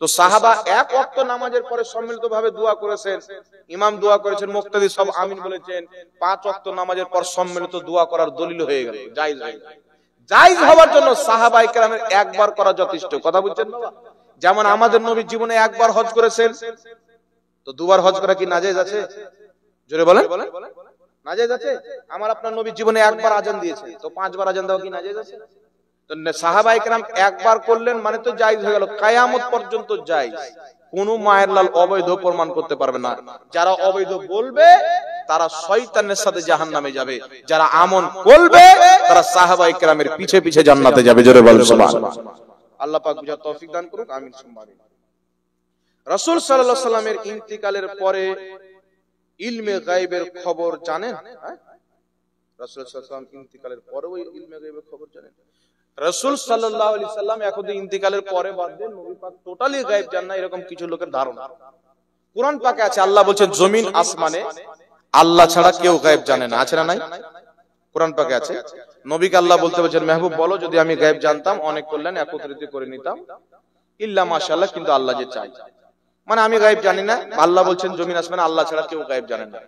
তো সাহাবা এক ওয়াক্ত নামাজের পরে সম্মিলিতভাবে দোয়া করেছেন, ইমাম দোয়া করেছেন, মুক্তাদি সব আমিন বলেছেন। 5 ওয়াক্ত নামাজের পর সম্মিলিত দোয়া করার দলিল হয়ে গেল, জায়েজ হয়ে গেল। জায়েজ হওয়ার জন্য সাহাবায়ে কেরামের একবার করা যথেষ্ট। কথা বুঝছেন বাবা? যেমন আমাদের নবী জীবনে একবার হজ করেছেন, তো দুবার হজ করা কি নাজায়েজ আছে? জোরে বলেন, নাজায়েজ আছে? আমার আপনার নবী জীবনে একবার আজান দিয়েছে, তো 5 বার আজান দেওয়া কি নাজায়েজ আছে? তো সাহাবায়ে কেরাম একবার করলেন মানে তো জায়েজ হয়ে গেল, কিয়ামত পর্যন্ত জায়েজ। কোন মায়ের লাল অবৈধ প্রমাণ করতে পারবে না। যারা অবৈধ বলবে তারা শয়তানের সাথে জাহান্নামে যাবে, যারা আমল করবে তারা সাহাবায়ে কেরামের পিছে পিছে জান্নাতে যাবে। জোরে বলেন সুবহানাল্লাহ। আল্লাহ পাক বুঝার তৌফিক দান করুন, আমিন সুম্মা আমিন। রাসূল সাল্লাল্লাহু আলাইহি সাল্লামের ইন্তিকালের পরে ইলমে গায়বের খবর জানেন? রাসূল সাল্লাল্লাহু আলাইহি সাল্লাম ইন্তিকালের পরে ওই ইলমে গায়বের খবর জানেন? রাসূল সাল্লাল্লাহু আলাইহি সাল্লাম এখন ইন্তিকালের পরে বাদ দেন, নবী পাক টোটালি গায়েব জান না, এরকম কিছু লোকের ধারণা। কুরআন পাকে আছে, আল্লাহ বলেন জমিন আসমানে আল্লাহ ছাড়া কেউ গায়েব জানে না। আছে না নাই? কুরআন পাকে আছে। নবীকে আল্লাহ বলতে বলেছেন মেহবুব বলো যদি আমি গায়েব জানতাম অনেক কল্যাণ একত্রিত করে নিতাম, ইল্লা মাশাআল্লাহ, কিন্তু আল্লাহ যে চাই। মানে আমি গায়েব জানি না। আল্লাহ বলছেন জমিন আসমান আল্লাহ ছাড়া কেউ গায়েব জানে না।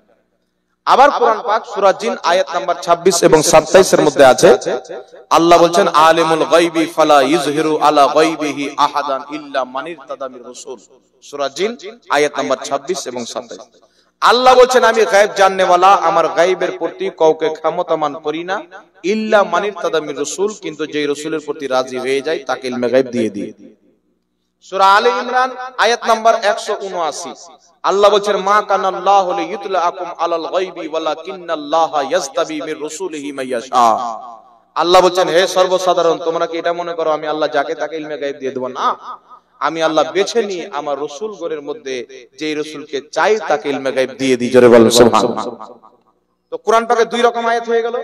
আবার কোরআন পাক সূরা জিন আয়াত নাম্বার 26 এবং 27 এর মধ্যে আছে, আল্লাহ বলছেন আলিমুল গায়বি ফালা ইযহিরু আলা গায়বিহি আহাদান ইল্লা মান ইরতাদা মির রাসূল। সূরা জিন আয়াত নাম্বার 26 এবং 27। আল্লাহ বলছেন আমি গায়েব জাননে ওয়ালা, আমার গায়েবের প্রতি কাউকে ক্ষমতামান করি না, ইল্লা মান ইরতাদা মির রাসূল, কিন্তু যেই রাসূলের প্রতি রাজি হয়ে যায় তাকে ইলমে গায়েব দিয়ে দিই। সূরা আলে ইমরান আয়াত নাম্বার 179, আল্লাহ বলছেন মা কানাল্লাহু লিইতলাআকুম আলাল গায়বি ওয়ালাকিন্নাল্লাহা ইয়াজতাবি মির রাসূলিহি মাইয়াশা। আল্লাহ বলছেন হে সর্বসাধারণ, তোমরা কি এটা মনে করো আমি আল্লাহ যাকে তাকে ইলমে গায়েব দিয়ে দেব? না, আমি আল্লাহ বেছে নিই আমার রাসূলগণের মধ্যে যেই রাসূলকে চাই তাকে ইলমে গায়েব দিয়ে দিই। জোরে বলেন সুবহানাল্লাহ। তো কোরআন পাকে দুই রকম আয়াত হয়ে গেল।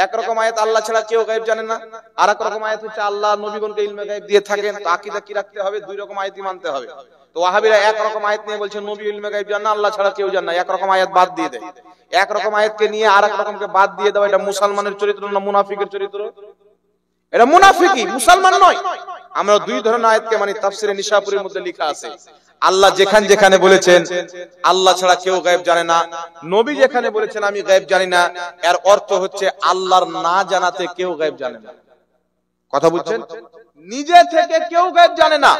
এক রকম আয়াত আল্লাহ ছাড়া কেউ গায়েব জানে না, আর এক রকম আয়াত হচ্ছে আল্লাহ নবীগণকে ইলমে গায়েব দিয়ে থাকেন। তো আকীদা কি রাখতে হবে? দুই রকম আয়াতই মানতে হবে। তো ওয়াহাবীরা এক রকম আয়াত নিয়ে বলছে নবী ইলমে গায়েব জানে না, আল্লাহ ছাড়া কেউ জানে না, এক রকম আয়াত বাদ দিয়ে দেয়। এক রকম আয়াতকে নিয়ে আরেক রকমকে বাদ দিয়ে দাও, এটা মুসলমানের চরিত্র না মুনাফিকের চরিত্র? এটা মুনাফিকি, মুসলমান নয়। আমরা দুই ধরনের আয়াতকে মানে তাফসিরে নিশাপুরীর মধ্যে লেখা আছে, আল্লাহ যেখানে বলেছেন আল্লাহ ছাড়া কেউ গায়েব জানে না, নবী যেখানে বলেছেন আমি গায়েব জানি না, এর অর্থ হচ্ছে আল্লাহর না জানাতে কেউ গায়েব জানে না। কথা বুঝছেন? নিজে থেকে কেউ গায়েব জানে না,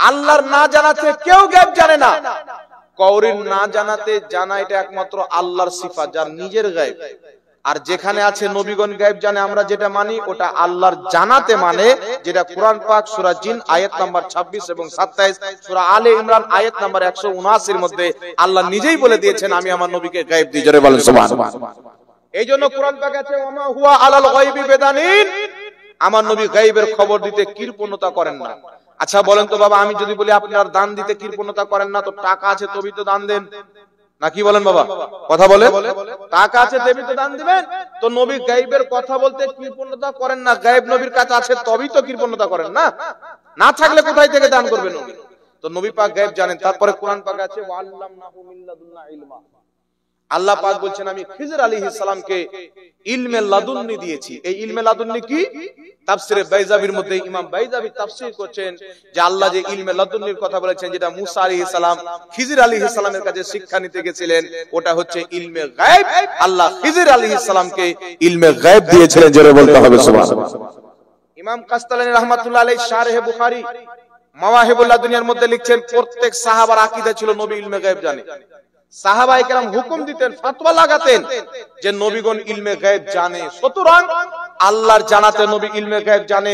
আল্লাহর না জানাতে কেউ গায়েব জানে না। কওরির না জানাতে জানা এটা একমাত্র আল্লাহর সিফাত, যার নিজের গায়েব। আর যেখানে আছে নবীগণ গায়েব জানে আমরা যেটা মানি ওটা আল্লাহর জানাতে মানে, যেটা কোরআন পাক সূরা জিন আয়াত নাম্বার 26 এবং 27, সূরা আলে ইমরান আয়াত নাম্বার 179 এর মধ্যে আল্লাহ নিজেই বলে দিয়েছেন আমি আমার নবীকে গায়েব দিই। জোরে বলেন সুবহানাল্লাহ। এইজন্য কোরআন পাক আছে ওমা হুয়া আলাল গায়বি বিদানিন, আমার নবী গায়েবের খবর দিতে কৃপণতা করেন না। আচ্ছা বলেন তো বাবা, আমি যদি বলি আপনার দান দিতে কৃপণতা করেন না, তো টাকা আছে তবেই তো দান দেন, নাকি বলেন বাবা? কথা বলে, টাকা আছে তবেই তো দান দিবেন। তো নবী গায়েবের কথা বলতে কৃপণতা করেন না, গায়েব নবীর কাছে আছে তবেই তো কৃপণতা করেন না, না থাকলে কোথায় থেকে দান করবেন নবী? তো নবী পাক গায়েব জানেন। তারপরে কোরআন পাক আছে ওয়াল্লামনাহু মিন লাদুন্না ইলমা, আল্লাহ পাক বলছেন আমি খিজর আলাইহিস সালামকে ইলমে লাদুন্নি দিয়েছি। এই ইলমে লাদুন্নি কি? তাফসিরে বাইজাবির মধ্যে ইমাম বাইজাবি তাফসীর করছেন যে আল্লাহ যে ইলমে লাদুন্নির কথা বলেছেন, যেটা মুসা আলাইহিস সালাম খিজর আলাইহিস সালামের কাছে শিক্ষা নিতে গেছিলেন, ওটা হচ্ছে ইলমে গায়েব। আল্লাহ খিজর আলাইহিস সালামকে ইলমে গায়েব দিয়েছিলেন। জোরে বলতে হবে সুবহানাল্লাহ। ইমাম কাসতালানী রাহমাতুল্লাহ আলাইহি শারহে বুখারী মাওয়াহিবুল লাদুনিয়ার মধ্যে লিখছেন প্রত্যেক সাহাবার আকীদা ছিল নবী ইলমে গায়েব জানে। সাহাবায়ে কেরাম হুকুম দিতেন, ফতোয়া লাগাতেন যে নবীগণ ইলমে গায়েব জানে, সুতরাং আল্লাহর জানাতে নবী ইলমে গায়েব জানে।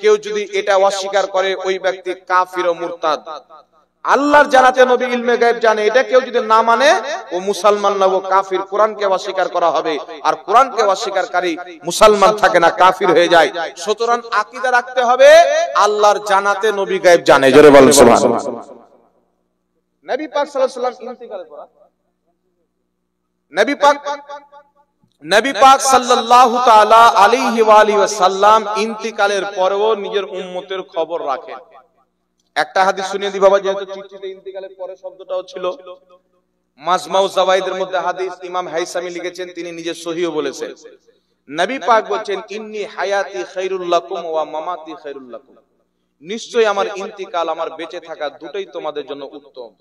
কেউ যদি এটা অস্বীকার করে ওই ব্যক্তি কাফির ও মুরতাদ। আল্লাহর জানাতে নবী ইলমে গায়েব জানে, এটা কেউ যদি না মানে ও মুসলমান না, ও কাফির। কোরআনকে অস্বীকার করা হবে, আর কোরআনকে অস্বীকারকারী মুসলমান থাকে না, কাফির হয়ে যায়। সুতরাং আকীদা রাখতে হবে আল্লাহর জানাতে নবী গায়েব জানে। জোরে বলেন সুবহানাল্লাহ। নবী পাক সাল্লাল্লাহু আলাইহি ওয়াসাল্লাম ইন্তিকালের পর নবী পাক সাল্লাল্লাহু তাআলা আলাইহি ওয়া আলিহি ওয়াসাল্লাম ইন্তিকালের পরেও নিজের উম্মতের খবর রাখেন। একটা হাদিস শুনিয়ে দি বাবা, যেহেতু চিঠিতে ইন্তিকালের পরে শব্দটাও ছিল। মাজমাউ জাওয়াইদের মধ্যে হাদিস ইমাম হাইসামি লিখেছেন, তিনি নিজে সহিহ বলেছেন। নবী পাক বলেন ইন্নী হায়াতি খায়রুল লাকুম ওয়া মামাতি খায়রুল লাকুম, নিশ্চয়ই আমার ইন্তিকাল, আমার বেঁচে থাকা দুটোই তোমাদের জন্য উত্তম।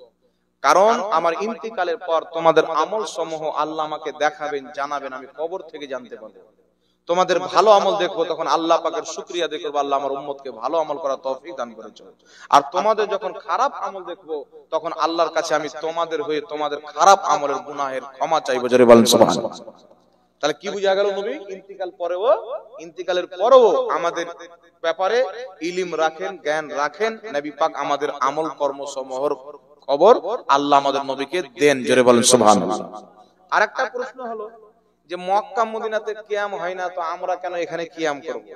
কারণ আমার ইন্তিকালের পর তোমাদের আমল সমূহ আল্লাহ আমাকে দেখাবেন, জানাবেন, আমি কবর থেকে জানতে পারবো। তোমাদের ভালো আমল দেখবো, তখন আল্লাহ পাকের শুকরিয়া আদায় করবো, আল্লাহ আমার উম্মতকে ভালো আমল করার তৌফিক দান করেছেন। আর তোমাদের যখন খারাপ আমল দেখবো, তখন আল্লাহর কাছে আমি তোমাদের হয়ে তোমাদের খারাপ আমলের গুনাহের ক্ষমা চাইবো। জোরে বলেন সুবহানাল্লাহ। তাহলে কি বুঝা গেল? নবী ইন্তিকালের পরেও আমাদের ব্যাপারে ইলম রাখেন, জ্ঞান রাখেন। নবী পাক আমাদের আমল কর্ম সমূহের খবর আল্লাহ আমাদের নবীকে দেন। জোরে বলেন সুবহানাল্লাহ। আরেকটা প্রশ্ন হলো যে মক্কা মদিনাতে কিয়াম হয় না, তো আমরা কেন এখানে কিয়াম করব?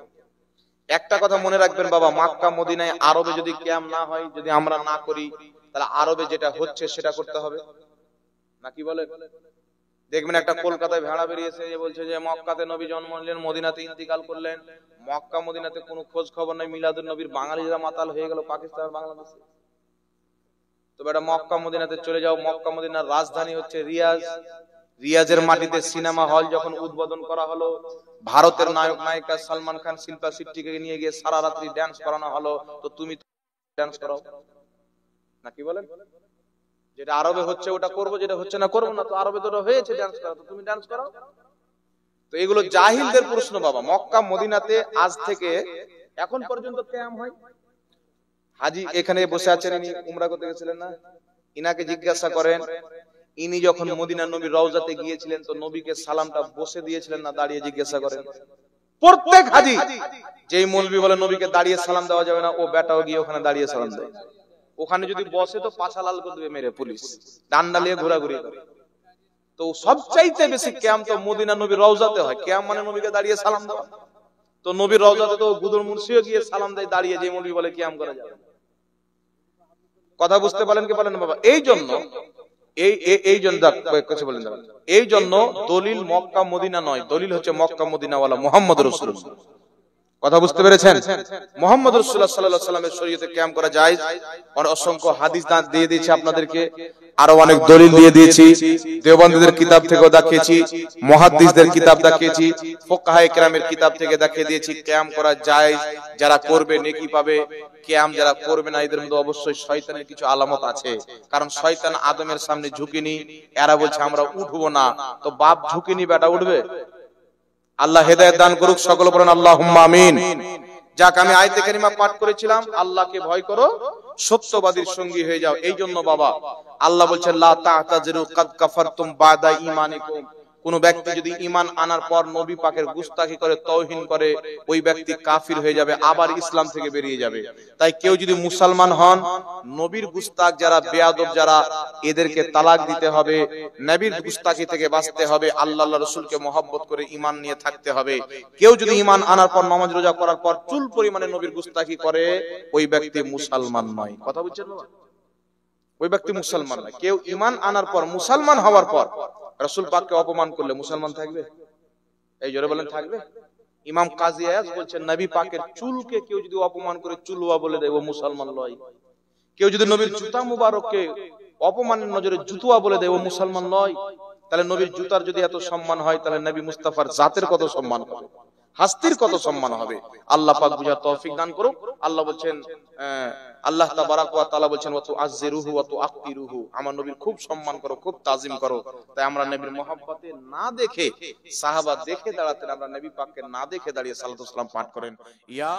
একটা কথা মনে রাখবেন বাবা, মক্কা মদিনায় আরবে যদি কিয়াম না হয়, যদি আমরা না করি, তাহলে আরবে যেটা হচ্ছে সেটা করতে হবে, নাকি বলেন? দেখবেন একটা কলকাতায় ভেড়া বেরিয়েছে, যে বলছে যে মক্কাতে নবী জন্ম নিলেন, মদিনাতে ইন্তিকাল করলেন। মক্কা মদিনাতে কোনো খোঁজ খবর নাই। মিলাদুন নবীর বাঙালিরা মাতাল হয়ে গেল পাকিস্তান আর বাংলাদেশে। তো বেটা মক্কা মদিনাতে চলে যাও। মক্কা মদিনার রাজধানী হচ্ছে রিয়াজ। রিয়াজের মাটিতে সিনেমা হল যখন উদ্বোধন করা হলো, ভারতের নায়ক নায়িকা সালমান খান, শিল্পা শেট্টিকে নিয়ে গিয়ে সারা রাত্রি ড্যান্স করানো হলো। তো তুমি ড্যান্স করো, নাকি বলেন? যেটা আরবে হচ্ছে ওটা করবো, যেটা হচ্ছে না করবো না। তো আরবে তো ওটা হয়েছে, ডান্স করা, তো তুমি ডান্স করো। তো এগুলো জাহিলদের প্রশ্ন বাবা। মক্কা মদিনাতে আজ থেকে এখন পর্যন্ত কিয়াম হয়। হাজি এখানে বসে আছেন, ইনি উমরা করতে গেছিলেন না, ইনাকে জিজ্ঞাসা করেন ইনি যখন মদিনা নবীর রওজাতে গিয়েছিলেন তো নবীকে সালামটা বসে দিয়েছিলেন না দাঁড়িয়ে, জিজ্ঞাসা করেন। প্রত্যেক হাজি যেই মৌলবি বলে নবীকে দাঁড়িয়ে সালাম দেওয়া যাবে না, ও বেটাও গিয়ে ওখানে দাঁড়িয়ে সালাম দেয়। ওখানে যদি বসে তো পাছা লাল করে দেবে মেরে পুলিশ, ডান্ডা নিয়ে ঘোরাঘুরি করে। তো সবচাইতে বেশি কিয়াম তো মদিনা নবীর রওজাতে হয়। কিয়াম মানে নবীকে দাঁড়িয়ে সালাম দেওয়া। তো নবীর রওজাতে তো গুদুর মুর্শিও গিয়ে সালাম দেয় দাঁড়িয়ে, যে মৌলবি বলে কিয়াম করা যাবে। কথা বুঝতে পারেন কি বলেন বাবা? এই জন্য এই জন্য দলিল মক্কা মদিনা নয়, দলিল হচ্ছে মক্কা মদিনাওয়ালা মুহাম্মদ রাসূলুল্লাহ। কথা বুঝতে পেরেছেন? মুহাম্মদ রাসূলুল্লাহ সাল্লাল্লাহু আলাইহি ওয়াসাল্লামের শরীয়তে কিয়াম করা জায়েজ। আর অসংখ্য হাদিস দিয়ে দিয়েছি আপনাদেরকে, আরো অনেক দলিল দিয়ে দিয়েছি। দেওবন্দীদের কিতাব থেকেও দেখিয়েছি, মুহাদ্দিসদের কিতাব দেখিয়েছি, ফুকাহায়ে কেরামের কিতাব থেকে দেখিয়ে দিয়েছি কিয়াম করা জায়েজ। যারা করবে নেকি পাবে, কিয়াম যারা করবে না এদের মধ্যে অবশ্যই শয়তানের কিছু আলামত আছে। কারণ শয়তান আদমের সামনে ঝুঁকিনি, এরা বলছে আমরা উঠবো না। তো বাপ ঝুঁকিনি, বেটা উঠবে? আল্লাহ হেদায়েত দান করুক, সকলে বলেন আল্লাহুম্মা আমিন। যাক, আমি আয়াতে কারিমা পাঠ করেছিলাম, আল্লাহকে ভয় করো, সত্যবাদীর সঙ্গী হয়ে যাও। এই জন্য বাবা আল্লাহ বলছেন লা তা'তাযিরু কাদ কাফারতুম বাদা ঈমানিকুম। কোন ব্যক্তি যদি ঈমান আনার পর নবী পাকের গুস্তাখি করে, তাওহীন করে, ওই ব্যক্তি কাফির হয়ে যাবে, আবার ইসলাম থেকে বেরিয়ে যাবে। তাই কেউ যদি মুসলমান হন, নবীর গুস্তাখ যারা, বেয়াদব যারা, এদেরকে তালাক দিতে হবে, নবীর গুস্তাখি থেকে বাঁচতে হবে, আল্লাহ রাসূলকে মহব্বত করে ঈমান নিয়ে থাকতে হবে। কেউ যদি ঈমান আনার পর নামাজ রোজা করার পর চুল পরিমাণে নবীর গুস্তাখি করে, ওই ব্যক্তি মুসলমান নয়। কথা বুঝছেন বাবা? ওই ব্যক্তি মুসলমান নয়। কেউ ঈমান আনার পর, মুসলমান হওয়ার পর রাসূল পাককে অপমান করলে মুসলমান থাকবে? এই জোরে বলেন, থাকবে? ইমাম কাজী আয়াজ বলছেন নবী পাকের চুলকে কেউ যদি অপমান করে চুলওয়া বলে দেয়, ও মুসলমান নয়। কেউ যদি নবীর জুতা মুবারককে অপমানের নজরে জুতুয়া বলে দেয়, ও মুসলমান নয়। তাহলে নবীর জুতার যদি এত সম্মান হয়, তাহলে নবী মুস্তাফার জাতের কত সম্মান হবে, হাস্তির কত সম্মান হবে। আল্লাহ পাক বুঝার তৌফিক দান করুক। আল্লাহ বলছেন, আল্লাহ তাবারাক ওয়া তাআলা বলছেন ওয়া তুআজ্জিরুহু ওয়া তুআক্কিরুহু, আমার নবীর খুব সম্মান করো, খুব তাজিম করো। তাই আমরা নবীর মহব্বতে না দেখে, সাহাবা দেখে দাঁড়াতেন, আমরা নবী পাককে না দেখে দাঁড়িয়ে সালাতু সালাম পাঠ করেন। ইয়া